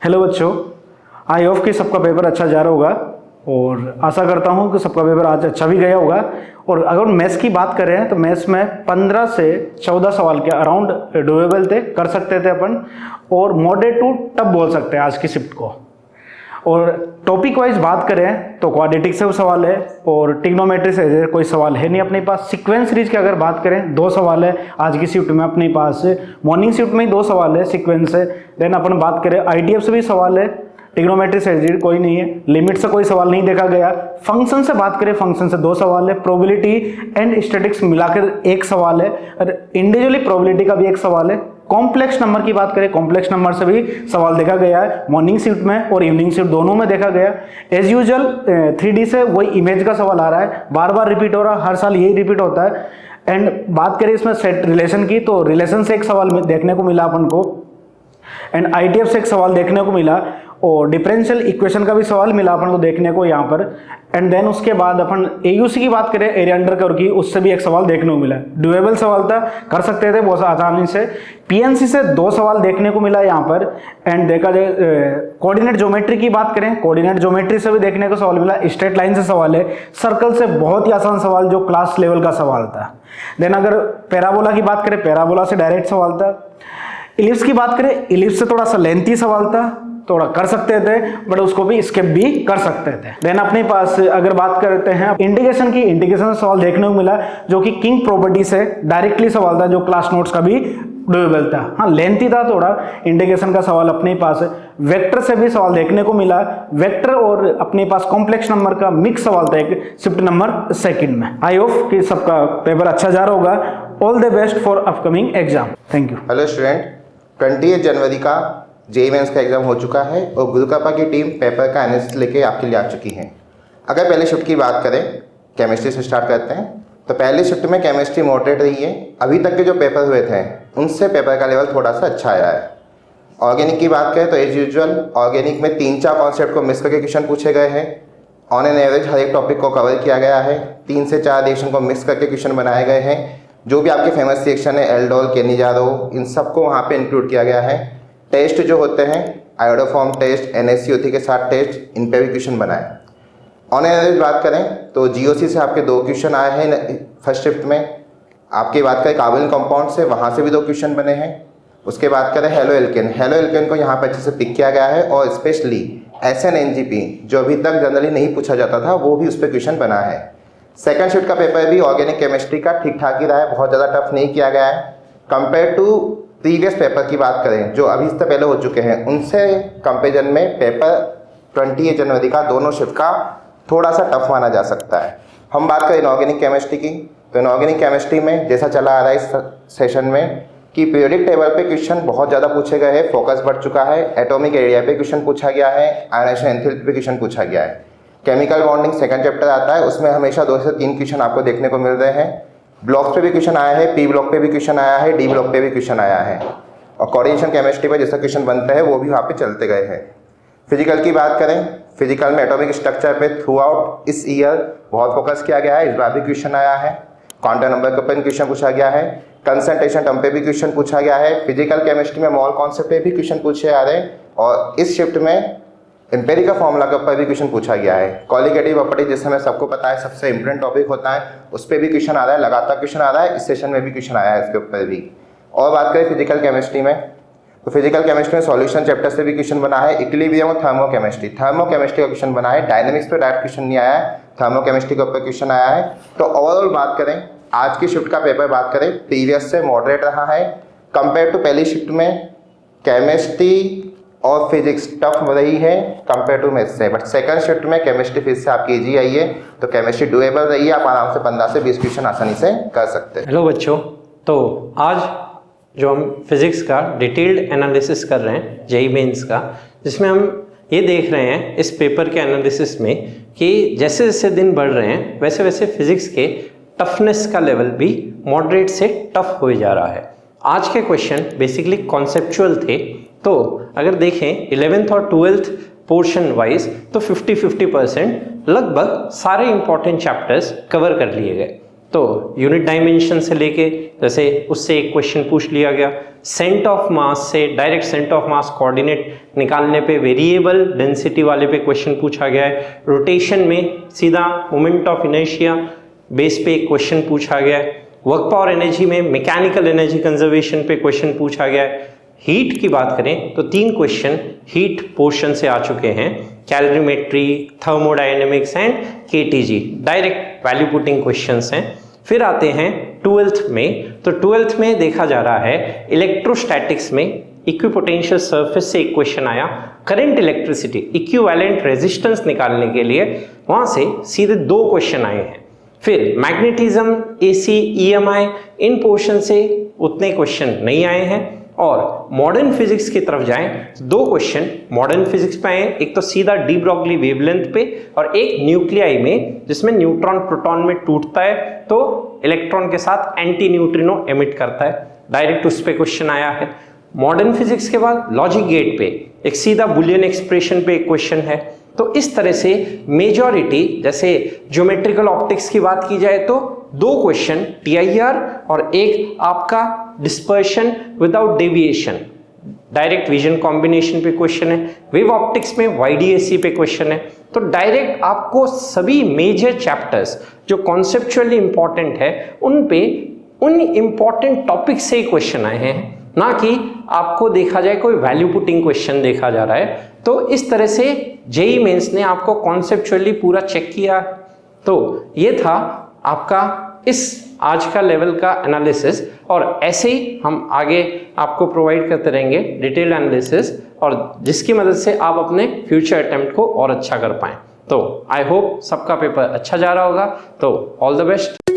Hello बच्चों, I hope कि सबका पेपर अच्छा जा रहा होगा और आशा करता हूँ कि सबका पेपर आज अच्छा भी गया होगा। और अगर मैथ्स की बात करें तो मैथ्स में 15 से 14 सवाल के अराउंड डुएबल थे, कर सकते थे अपन, और मॉडरेट टू टफ बोल सकते हैं आज की शिफ्ट को। और टॉपिक वाइज बात करें तो क्वाड्रेटिक से सवाल है और ट्रिग्नोमेट्री से कोई सवाल है नहीं अपने पास। सीक्वेंस सीरीज की अगर बात करें 2 सवाल है आज की शिफ्ट में अपने पास। मॉर्निंग शिफ्ट में ही 2 सवाल है सीक्वेंस से। देन अपन बात करें आईटीएफ से भी सवाल है, ट्रिग्नोमेट्री से कोई नहीं है, लिमिट से कोई सवाल नहीं देखा गया। फंक्शन से बात करें, फंक्शन से 2 सवाल है, प्रोबेबिलिटी एंड स्टैटिस्टिक्स मिलाकर 1 सवाल है, और इंडिविजुअली प्रोबेबिलिटी का भी 1 सवाल है। कॉम्प्लेक्स नंबर की बात करें, कॉम्प्लेक्स नंबर से भी सवाल देखा गया है मॉर्निंग शिफ्ट में और इवनिंग शिफ्ट दोनों में देखा गया। एज यूजुअल 3D से वही इमेज का सवाल आ रहा है, बार बार रिपीट हो रहा है, हर साल यही रिपीट होता है। एंड बात करें इसमें सेट रिलेशन की तो रिलेशन से 1 सवाल देखने को मिला अपन को, एंड आईटीएफ से 1 सवाल देखने को मिला, और डिफरेंशियल इक्वेशन का भी सवाल मिला अपन को देखने को यहाँ पर। एंड देन उसके बाद अपन एयूसी की बात करें, एरिया अंडर कर्व की, उससे भी 1 सवाल देखने को मिला। ड्यूएबल सवाल था, कर सकते थे बहुत आसानी से। पीएनसी से 2 सवाल देखने को मिला यहाँ पर। एंड देखा जाए कोऑर्डिनेट ज्योमेट्री की बात करें, कोऑर्डिनेट ज्योमेट्री से भी देखने को सवाल मिला। स्ट्रेट लाइन से सवाल है, सर्कल से बहुत ही आसान सवाल जो क्लास लेवल का सवाल था। देन अगर पैराबोला की बात करें, पैराबोला से डायरेक्ट सवाल था। इलिप्स की बात करें, इलिप्स से थोड़ा सा लेंथी सवाल था, थोड़ा कर सकते थे बट उसको भी स्किप भी कर सकते थे। देन अपने पास अगर बात करते हैं इंटीग्रेशन की, इंटीग्रेशन सवाल देखने को मिला जो कि किंग प्रॉपर्टी से डायरेक्टली सवाल था, जो क्लास नोट्स का भी डुएबल था। हाँ, लेंथी था थोड़ा इंटीग्रेशन का सवाल अपने पास। वेक्टर से भी सवाल देखने को मिला, वेक्टर और अपने पास कॉम्प्लेक्स नंबर का मिक्स सवाल था एक शिफ्ट नंबर 2 में। आई होप कि सबका पेपर अच्छा जा रहा होगा। All the best for upcoming exam. Thank you. Hello student, 28 जनवरी का जेईई मेंस का एग्जाम हो चुका है और गुरुकृपा की टीम पेपर का एनालिसिस लेके आपके लिए आ चुकी है। अगर पहले शिफ्ट की बात करें, केमिस्ट्री से स्टार्ट करते हैं, तो पहले शिफ्ट में केमिस्ट्री मॉडरेट रही है। अभी तक के जो पेपर हुए थे उनसे पेपर का लेवल थोड़ा सा अच्छा आया है। ऑर्गेनिक की बात करें तो एज यूजुअल ऑर्गेनिक में 3-4 कॉन्सेप्ट को मिस करके क्वेश्चन पूछे गए हैं। ऑन एन एवरेज हर एक टॉपिक को कवर किया गया है। 3 से 4 रिएक्शन को मिक्स करके क्वेश्चन बनाए गए हैं। जो भी आपके फेमस रिएक्शन है, एल्डोल, केनिजारो, इन सबको वहाँ पे इंक्लूड किया गया है। टेस्ट जो होते हैं, आयोडोफॉर्म टेस्ट, NaCO3 के साथ टेस्ट, इन पे भी क्वेश्चन बनाए। ऑन एवरेज बात करें तो GOC से आपके 2 क्वेश्चन आए हैं फर्स्ट शिफ्ट में। आपकी बात करें कार्बन कंपाउंड से, वहाँ से भी 2 क्वेश्चन बने हैं। उसके बात करें हेलो एल्केन को यहाँ पर अच्छे से पिक किया गया है, और स्पेशली SNNGP जो अभी तक जनरली नहीं पूछा जाता था वो भी उस पर क्वेश्चन बना है। सेकंड शिफ्ट का पेपर भी ऑर्गेनिक केमिस्ट्री का ठीक ठाक ही रहा है, बहुत ज़्यादा टफ नहीं किया गया है। कंपेयर टू प्रीवियस पेपर की बात करें जो अभी से पहले हो चुके हैं, उनसे कंपेरिजन में पेपर 28 जनवरी का दोनों शिफ्ट का थोड़ा सा टफ माना जा सकता है। हम बात करें इनऑर्गेनिक केमिस्ट्री की, तो इनऑर्गेनिक केमिस्ट्री में जैसा चला आ रहा है इस सेशन में कि पीरियोडिक टेबल पे क्वेश्चन बहुत ज़्यादा पूछे गए हैं, फोकस बढ़ चुका है। एटॉमिक एरिया पे क्वेश्चन पूछा गया है, आयनाइजेशन एंथैल्पी पे क्वेश्चन पूछा गया है। केमिकल बॉन्डिंग सेकंड चैप्टर आता है, उसमें हमेशा 2 से 3 क्वेश्चन आपको देखने को मिल रहे हैं। ब्लॉक्स पे भी क्वेश्चन आया है, P ब्लॉक पे भी क्वेश्चन आया है, D ब्लॉक पे भी क्वेश्चन आया है, और कोऑर्डिनेशन केमिस्ट्री पे जैसा क्वेश्चन बनता है वो भी वहाँ पे चलते गए हैं। फिजिकल की बात करें, फिजिकल में एटॉमिक स्ट्रक्चर पे थ्रू आउट इस ईयर बहुत फोकस किया गया है, इस बार भी क्वेश्चन आया है। क्वांटम नंबर के ऊपर क्वेश्चन पूछा गया है, कंसंट्रेशन टर्म पे भी क्वेश्चन पूछा गया है। फिजिकल केमिस्ट्री में मोल कॉन्सेप्ट पे भी क्वेश्चन पूछे आ रहे हैं, और इस शिफ्ट में एम्पेरिकल फार्मूला के ऊपर भी क्वेश्चन पूछा गया है। कॉलिगेटिव प्रॉपर्टी जिस समय सबको पता है सबसे इंपॉर्टेंट टॉपिक होता है, उस पर भी क्वेश्चन आ रहा है, लगातार क्वेश्चन आ रहा है। इस सेशन में भी क्वेश्चन आया है इसके ऊपर भी। और बात करें फिजिकल केमिस्ट्री में, तो फिजिकल केमिस्ट्री में सॉल्यूशन चैप्टर से भी क्वेश्चन बना है। इक्विलिब्रियम और थर्मोकेमिस्ट्री का क्वेश्चन बना है। डायनेमिक्स पे डायरेक्ट क्वेश्चन नहीं आया है, थर्मोकेमिस्ट्री के ऊपर क्वेश्चन आया है। तो ओवरऑल बात करें, आज की शिफ्ट का पेपर बात करें, प्रीवियस से मॉडरेट रहा है। कंपेयर टू पहली शिफ्ट में केमिस्ट्री और फिजिक्स टफ रही है कंपेयर टू मैथ्स से, बट सेकंड शिफ्ट में केमिस्ट्री फिर से आपकी इजी आई है, तो केमिस्ट्री डुएबल रही है। आप आराम से 15 से 20 क्वेश्चन आसानी से कर सकते हैं। हेलो बच्चों, तो आज जो हम फिज़िक्स का डिटेल्ड एनालिसिस कर रहे हैं जेईई मेंस का, जिसमें हम ये देख रहे हैं इस पेपर के एनालिसिस में कि जैसे जैसे दिन बढ़ रहे हैं वैसे वैसे फिज़िक्स के टफनेस का लेवल भी मॉडरेट से टफ हो जा रहा है। आज के क्वेश्चन बेसिकली कॉन्सेप्चुअल थे, तो अगर देखें 11th और 12th पोर्शन वाइज तो 50-50% लगभग सारे इंपॉर्टेंट चैप्टर्स कवर कर लिए गए। तो यूनिट डायमेंशन से लेके जैसे उससे एक क्वेश्चन पूछ लिया गया, सेंट ऑफ मास से direct centre of mass coordinate निकालने पे वेरिएबल डेंसिटी वाले पे क्वेश्चन पूछा गया है, रोटेशन में सीधा मोमेंट ऑफ इनर्शिया बेस पे एक क्वेश्चन पूछा गया है, वर्क पावर एनर्जी में मैकेनिकल एनर्जी कंजर्वेशन पे क्वेश्चन पूछा गया है। हीट की बात करें तो 3 क्वेश्चन हीट पोर्शन से आ चुके हैं, calorimetry, thermodynamics and KTG, direct value putting questions हैं। फिर आते हैं 12th में, तो 12th में देखा जा रहा है इलेक्ट्रोस्टैटिक्स में इक्विपोटेंशियल सरफेस से एक क्वेश्चन आया, करंट इलेक्ट्रिसिटी इक्विवेलेंट रेजिस्टेंस निकालने के लिए वहां से सीधे 2 क्वेश्चन आए हैं। फिर मैग्नेटिज्म, एसी, ईएमआई, इन पोर्शन से उतने क्वेश्चन नहीं आए हैं। और मॉडर्न फिजिक्स की तरफ जाएं, 2 क्वेश्चन मॉडर्न फिजिक्स पे आए, एक तो सीधा डी ब्रॉगली वेवलेंथ पे और एक न्यूक्लियाई में जिसमें न्यूट्रॉन प्रोटॉन में टूटता है तो इलेक्ट्रॉन के साथ एंटी न्यूट्रिनो एमिट करता है, डायरेक्ट उस पे क्वेश्चन आया है। मॉडर्न फिजिक्स के बाद लॉजिक गेट पे एक सीधा बुलियन एक्सप्रेशन पे एक क्वेश्चन है। तो इस तरह से मेजॉरिटी, जैसे ज्योमेट्रिकल ऑप्टिक्स की बात की जाए तो 2 क्वेश्चन टीआईआर और एक आपका dispersion without deviation direct vision combination पे क्वेश्चन है। वेव ऑप्टिक्स में वाईडीएसी पे क्वेश्चन है। तो डायरेक्ट आपको सभी मेजर चैप्टर्स जो कॉन्सेप्चुअली इंपॉर्टेंट है उन इंपॉर्टेंट टॉपिक से ही क्वेश्चन आए हैं, ना कि आपको देखा जाए कोई वैल्यू पुटिंग क्वेश्चन देखा जा रहा है। तो इस तरह से जेईई मेंस ने आपको कॉन्सेप्चुअली पूरा चेक किया। तो ये था आपका इस आज का लेवल का एनालिसिस, और ऐसे ही हम आगे आपको प्रोवाइड करते रहेंगे डिटेल एनालिसिस, और जिसकी मदद से आप अपने फ्यूचर अटेम्प्ट को और अच्छा कर पाएं। तो आई होप सबका पेपर अच्छा जा रहा होगा। तो ऑल द बेस्ट।